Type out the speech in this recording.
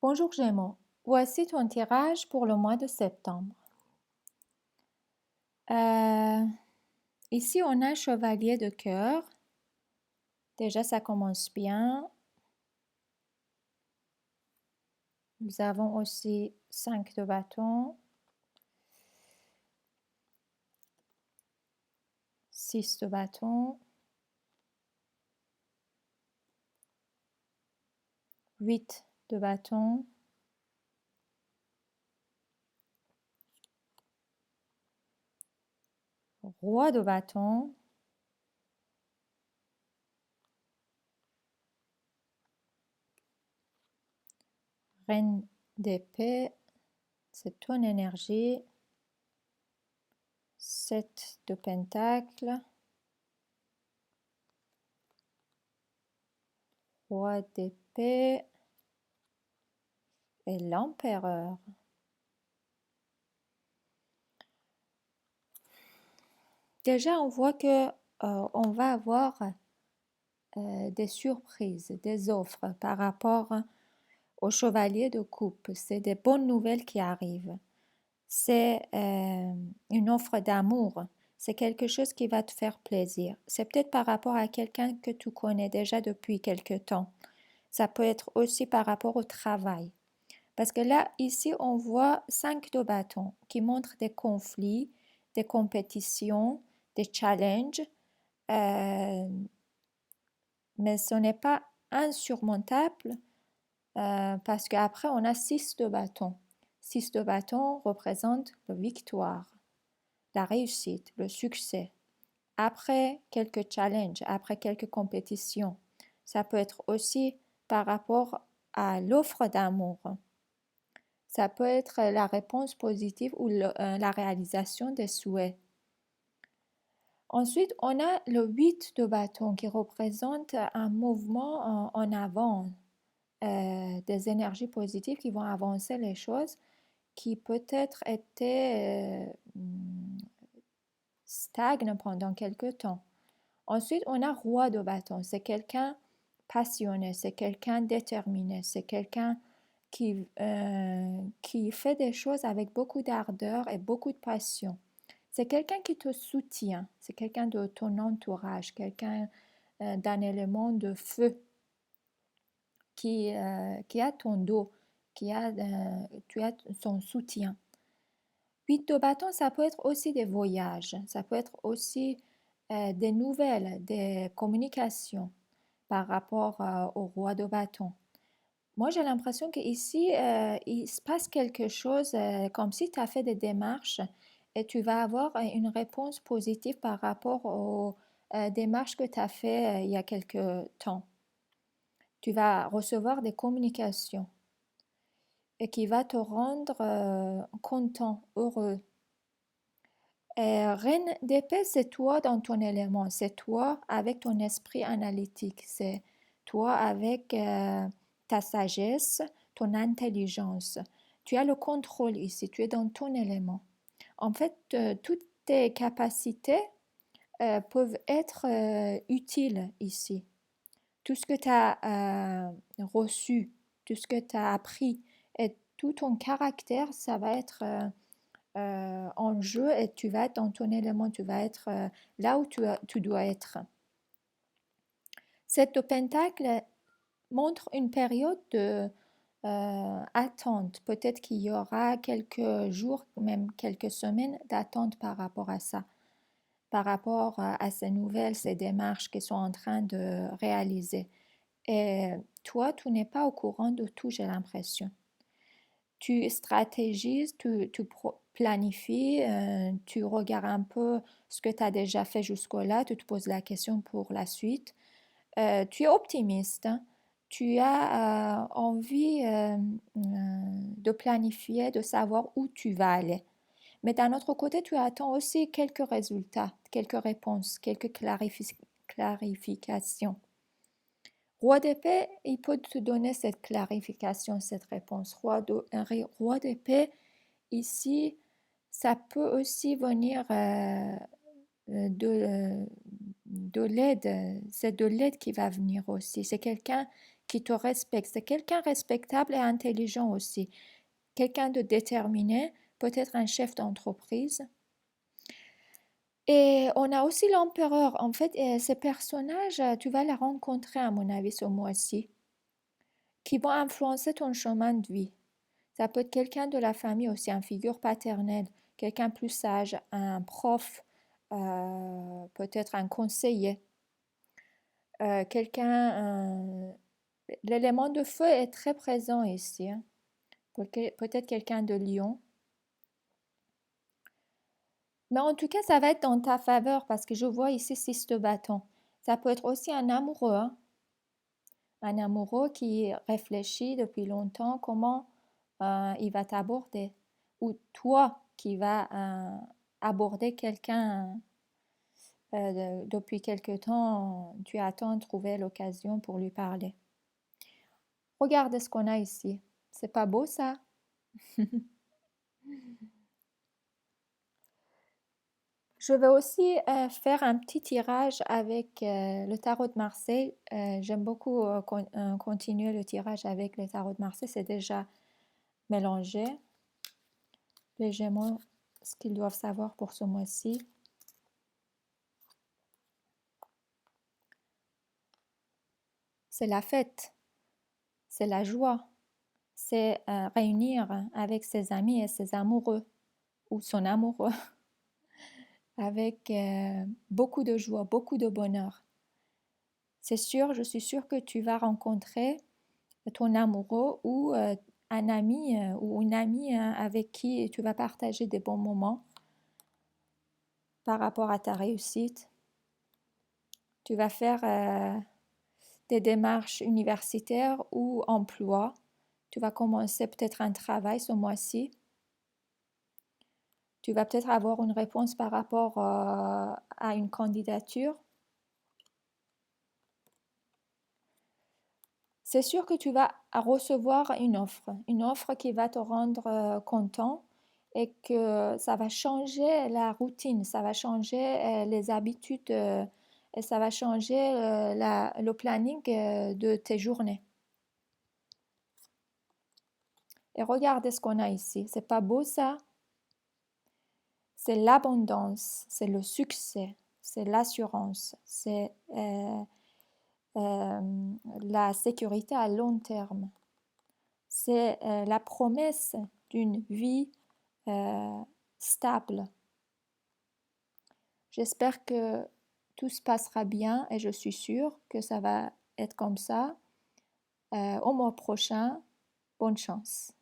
Bonjour Gémeaux, voici ton tirage pour le mois de septembre. Euh, Ici, on a Chevalier de cœur. Déjà, ça commence bien. Nous avons aussi 5 de bâton, 6 de bâton, 8 de bâton, Roi de bâton, Reine d'épée, c'est ton énergie, 7 de pentacle, Roi d'épée et l'empereur. Déjà, on voit que on va avoir des surprises, des offres par rapport au chevalier de coupe. C'est des bonnes nouvelles qui arrivent. C'est une offre d'amour. C'est quelque chose qui va te faire plaisir. C'est peut-être par rapport à quelqu'un que tu connais déjà depuis quelque temps. Ça peut être aussi par rapport au travail. Parce que là, ici, on voit 5 de bâton qui montrent des conflits, des compétitions, des challenges. Euh, mais ce n'est pas insurmontable parce qu'après on a 6 de bâton. 6 de bâton représente la victoire, la réussite, le succès. Après quelques challenges, après quelques compétitions, ça peut être aussi par rapport à l'offre d'amour. Ça peut être la réponse positive ou la réalisation des souhaits. Ensuite, on a le 8 de bâton qui représente un mouvement en avant, des énergies positives qui vont avancer les choses qui peut-être étaient stagnent pendant quelque temps. Ensuite, on a roi de bâton. C'est quelqu'un passionné, c'est quelqu'un déterminé, c'est quelqu'un qui fait des choses avec beaucoup d'ardeur et beaucoup de passion. C'est quelqu'un qui te soutient, c'est quelqu'un de ton entourage, quelqu'un d'un élément de feu qui a ton dos, tu as son soutien. 8 de bâton, ça peut être aussi des voyages, ça peut être aussi des nouvelles, des communications par rapport au roi de bâton. Moi, j'ai l'impression qu'ici, il se passe quelque chose comme si tu as fait des démarches et tu vas avoir une réponse positive par rapport aux démarches que tu as fait il y a quelque temps. Tu vas recevoir des communications et qui va te rendre content, heureux. Et Reine d'épée, c'est toi dans ton élément, c'est toi avec ton esprit analytique, c'est toi avec ta sagesse, ton intelligence. Tu as le contrôle ici, tu es dans ton élément. En fait, toutes tes capacités peuvent être utiles ici. Tout ce que tu as reçu, tout ce que tu as appris et tout ton caractère, ça va être en jeu et tu vas être dans ton élément, tu vas être là où tu dois être. Cette pentacle montre une période de attente. Peut-être qu'il y aura quelques jours, même quelques semaines d'attente par rapport à ça, par rapport à ces nouvelles, ces démarches qu'ils sont en train de réaliser. Et toi, tu n'es pas au courant de tout, j'ai l'impression. Tu stratégises, tu planifies, tu regardes un peu ce que tu as déjà fait jusque-là, tu te poses la question pour la suite. Tu es optimiste, hein. Tu as envie de planifier, de savoir où tu vas aller. Mais d'un autre côté, tu attends aussi quelques résultats, quelques réponses, quelques clarifications. Roi d'épée, il peut te donner cette clarification, cette réponse. Roi d'épée, ici, ça peut aussi venir de l'aide, c'est de l'aide qui va venir aussi. C'est quelqu'un qui te respecte, c'est quelqu'un respectable et intelligent aussi, quelqu'un de déterminé, peut-être un chef d'entreprise. Et on a aussi l'empereur. En fait, ces personnages, tu vas les rencontrer, à mon avis, ce mois-ci, qui vont influencer ton chemin de vie. Ça peut être quelqu'un de la famille aussi, une figure paternelle, quelqu'un plus sage, un prof, peut-être un conseiller, quelqu'un. L'élément de feu est très présent ici, hein. Peut-être quelqu'un de Lyon. Mais en tout cas, ça va être dans ta faveur parce que je vois ici 6 de bâton. Ça peut être aussi un amoureux, hein. Un amoureux qui réfléchit depuis longtemps comment il va t'aborder. Ou toi qui vas aborder quelqu'un depuis quelque temps, tu attends de trouver l'occasion pour lui parler. Regarde ce qu'on a ici. C'est pas beau ça? Je vais aussi faire un petit tirage avec le tarot de Marseille. J'aime beaucoup continuer le tirage avec le tarot de Marseille. C'est déjà mélangé. Les Gémeaux, ce qu'ils doivent savoir pour ce mois-ci. C'est la fête, c'est la joie, c'est réunir avec ses amis et ses amoureux ou son amoureux avec beaucoup de joie, beaucoup de bonheur. C'est sûr, je suis sûre que tu vas rencontrer ton amoureux ou un ami ou une amie avec qui tu vas partager des bons moments par rapport à ta réussite. Tu vas faire des démarches universitaires ou emploi. Tu vas commencer peut-être un travail ce mois-ci. Tu vas peut-être avoir une réponse par rapport à une candidature. C'est sûr que tu vas recevoir une offre qui va te rendre content et que ça va changer la routine, ça va changer les habitudes et ça va changer le planning de tes journées. Et regardez ce qu'on a ici. C'est pas beau ça? C'est l'abondance, c'est le succès, c'est l'assurance, c'est la sécurité à long terme. C'est la promesse d'une vie stable. J'espère que tout se passera bien et je suis sûre que ça va être comme ça. Au mois prochain, bonne chance.